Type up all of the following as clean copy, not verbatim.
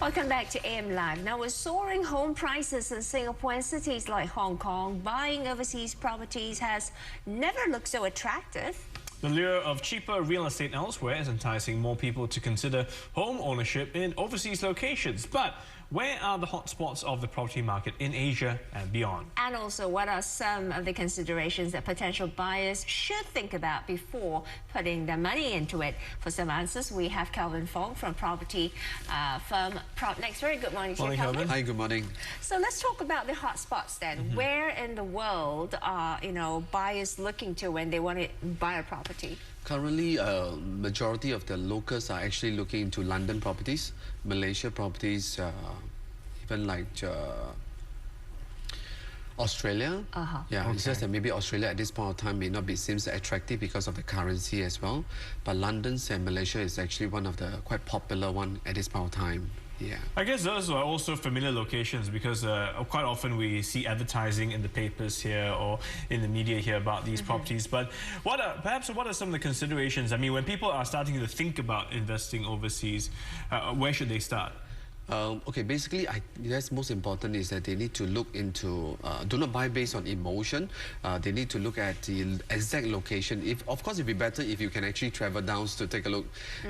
Welcome back to AMLive. Now, with soaring home prices in Singapore and cities like Hong Kong, buying overseas properties has never looked so attractive. The lure of cheaper real estate elsewhere is enticing more people to consider home ownership in overseas locations. But where are the hotspots of the property market in Asia and beyond? And also, what are some of the considerations that potential buyers should think about before putting their money into it? For some answers, we have Kelvin Fong from property firm PropNext. Very good morning to you, Kelvin. Hi, good morning. So let's talk about the hotspots then. Where in the world are buyers looking to when they want to buy a property? Currently, majority of the locals are actually looking into London properties, Malaysia properties, even like Australia. Yeah, okay. It's just that maybe Australia at this point of time may not be seems attractive because of the currency as well. But London and Malaysia is actually one of the quite popular one at this point of time. Yeah. I guess those are also familiar locations because quite often we see advertising in the papers here or in the media here about these properties. But what are some of the considerations? I mean, when people are starting to think about investing overseas, where should they start? Okay, basically, that's most important is that they need to look into, do not buy based on emotion. They need to look at the exact location. Of course, it'd be better if you can actually travel down to take a look.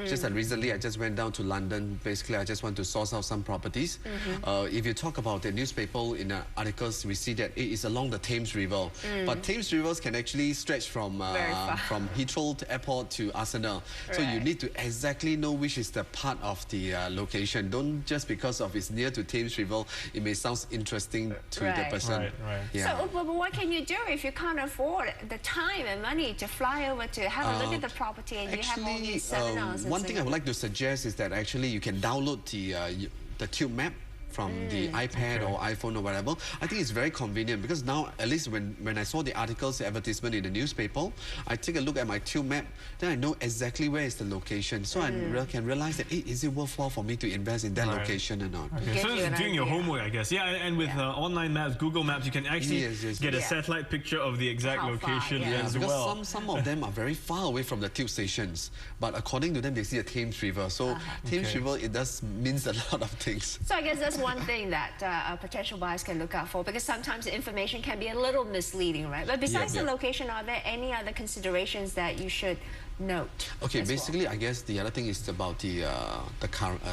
Just that recently, I just went down to London. Basically, I just want to source out some properties. If you talk about the newspaper in the articles, we see that it is along the Thames River. But Thames Rivers can actually stretch from Heathrow Airport to Arsenal. Right. So you need to exactly know which is the part of the location. Don't just because of it's near to Thames River, it may sound interesting to the person. Right. Yeah. So, but what can you do if you can't afford the time and money to fly over to have a look at the property and you have all these seminars? One thing I would like to suggest is that actually you can download the Tube Map from the iPad or iPhone or whatever. I think it's very convenient because now, at least when I saw the articles, the advertisement in the newspaper, I take a look at my Tube Map, then I know exactly where is the location. So I can realize that, hey, is it worthwhile for me to invest in that location or not? Okay. So it's doing your homework, I guess. Yeah, and with online maps, Google Maps, you can actually get a satellite picture of the exact location as well. Because some of them are very far away from the tube stations, but according to them, they see the Thames River. So Thames River, it does means a lot of things. So I guess that's one thing that potential buyers can look out for, because sometimes the information can be a little misleading, right? But besides the location, are there any other considerations that you should note? Okay, basically, I guess the other thing is about the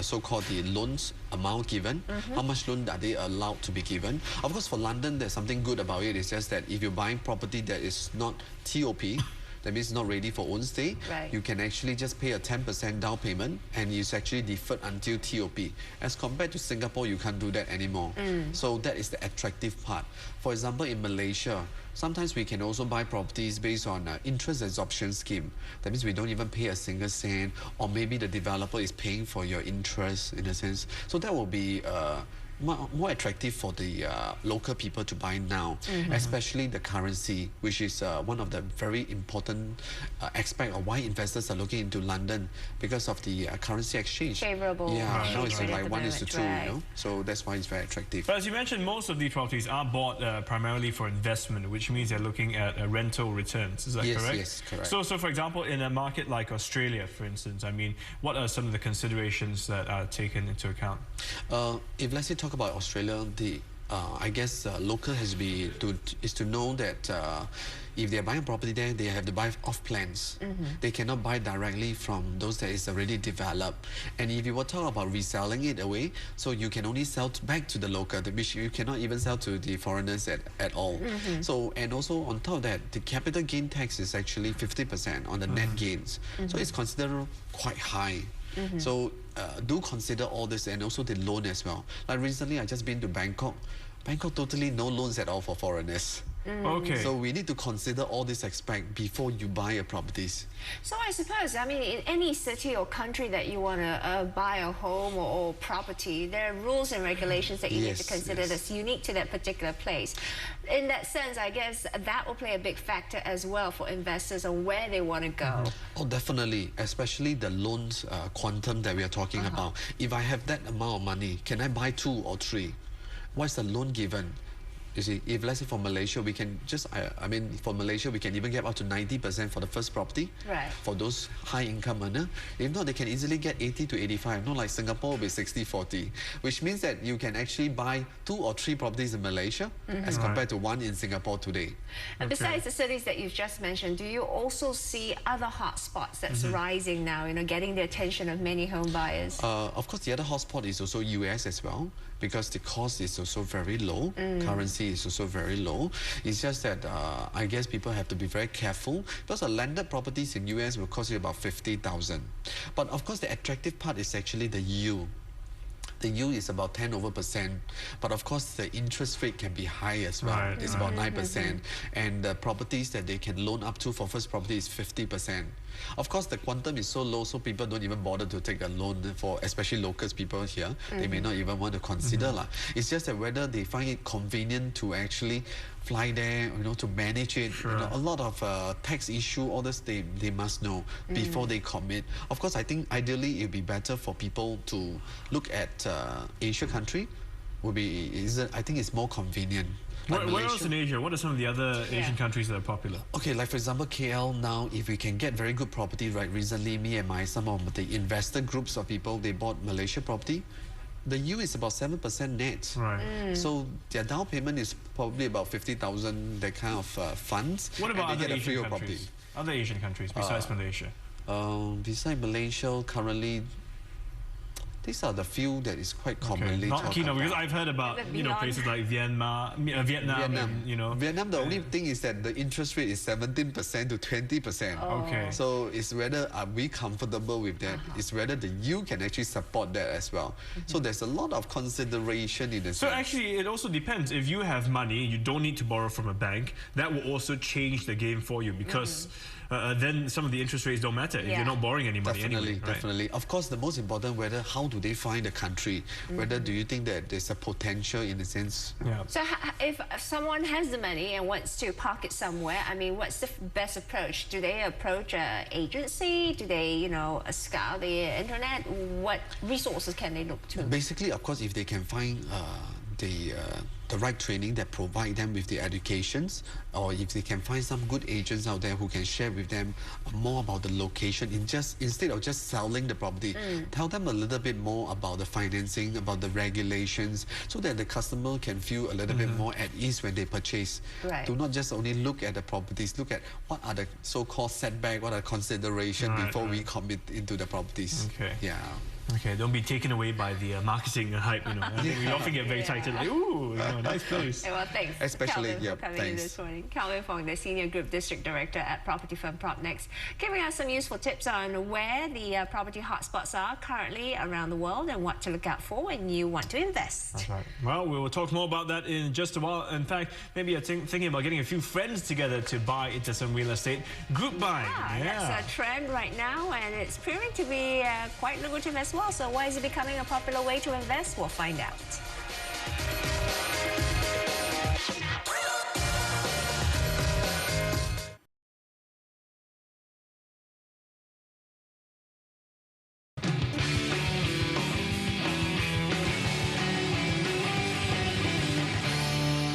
so-called the loans amount given. How much loan are they allowed to be given? Of course, for London, there's something good about it. It's just that if you're buying property that is not TOP, that means not ready for own stay, you can actually just pay a 10% down payment and it's actually deferred until TOP. As compared to Singapore, you can't do that anymore. So that is the attractive part. For example, in Malaysia, sometimes we can also buy properties based on interest absorption scheme. That means we don't even pay a single cent, or maybe the developer is paying for your interest in a sense. So that will be more attractive for the local people to buy now, especially the currency, which is one of the very important aspect of why investors are looking into London, because of the currency exchange. Favorable. Yeah, now it's like 1:2, you know? So that's why it's very attractive. But as you mentioned, most of these properties are bought primarily for investment, which means they're looking at rental returns. Is that correct? Yes, correct. So for example, in a market like Australia, for instance, I mean, what are some of the considerations that are taken into account? If let's say talk about Australia, I guess local is to know that if they're buying property there, they have to buy off plans. They cannot buy directly from those that is already developed. And if you were talk about reselling it away, so you can only sell back to the local, which you cannot even sell to the foreigners at all. So, and also on top of that, the capital gain tax is actually 50% on the net gains. So it's considered quite high. So do consider all this, and also the loan as well. Like recently, I just been to Bangkok. Bangkok totally no loans at all for foreigners. Okay. So we need to consider all this aspect before you buy a properties. So I suppose, I mean, in any city or country that you want to buy a home or property, there are rules and regulations that you need to consider that's unique to that particular place. In that sense, I guess that will play a big factor as well for investors on where they want to go. Oh, definitely. Especially the loans quantum that we are talking about. If I have that amount of money, can I buy 2 or 3? What's the loan given? You see, if let's say for Malaysia, we can just, I mean, for Malaysia, we can even get up to 90% for the first property. Right. For those high income earner. If not, they can easily get 80 to 85. Not like Singapore will be 60-40, which means that you can actually buy 2 or 3 properties in Malaysia as compared to 1 in Singapore today. And besides the cities that you've just mentioned, do you also see other hotspots that's rising now, you know, getting the attention of many home buyers? Of course, the other hotspot is also US as well, because the cost is also very low, currency is also very low. It's just that I guess people have to be very careful, because a landed properties in US will cost you about 50,000. But of course, the attractive part is actually the yield. The yield is about 10%, but of course the interest rate can be high as well. Right, it's about 9%, and the properties that they can loan up to for first property is 50%. Of course, the quantum is so low, so people don't even bother to take a loan for, especially locals people here. They may not even want to consider lah. It's just that whether they find it convenient to actually fly there, you know, to manage it. Sure. You know, a lot of tax issue, all this they must know before they commit. Of course, I think ideally it would be better for people to look at Asia country. I think it's more convenient. Like where else in Asia? What are some of the other Asian countries that are popular? Okay, like for example, KL now, if we can get very good property, right? Recently, me and some of the investor groups of people, they bought Malaysia property. The yield is about 7% net. Right. So their down payment is probably about 50,000, that kind of funds. What about and they other get a Asian freehold countries? Other Asian countries besides Malaysia? Besides Malaysia, currently, these are the few that is quite commonly Not talked keen on, about. because I've heard about, you know, places like Vietnam, and, you know. Vietnam, the only thing is that the interest rate is 17% to 20%. Okay. So it's whether are we comfortable with that? It's whether the yield can actually support that as well. So there's a lot of consideration in the So actually, it also depends. If you have money, you don't need to borrow from a bank. That will also change the game for you, because then some of the interest rates don't matter if you're not borrowing any money anyway. Right? Definitely. Of course, the most important, whether how do they find the country? Whether do you think that there's a potential in a sense? Yeah. So if someone has the money and wants to park it somewhere, I mean, what's the best approach? Do they approach an agency? Do they, you know, scour the internet? What resources can they look to? Basically, of course, if they can find the right training that provide them with the educations, or if they can find some good agents out there who can share with them more about the location, instead of just selling the property, tell them a little bit more about the financing, about the regulations, so that the customer can feel a little bit more at ease when they purchase. Right. Do not just only look at the properties, look at what are the so-called setback, what are considerations before we commit into the properties. Okay. Yeah. Okay, don't be taken away by the marketing hype, you know. I think we often get very excited, like, ooh, you know, nice place. Well, thanks, Especially, Kelvin, for coming in this morning. Kelvin Fong, the Senior Group District Director at property firm PropNext, giving us some useful tips on where the property hotspots are currently around the world and what to look out for when you want to invest. That's right. Well, we will talk more about that in just a while. In fact, maybe you're thinking about getting a few friends together to buy into some real estate. Group buying. That's a trend right now, and it's proving to be quite lucrative as well. So why is it becoming a popular way to invest? We'll find out.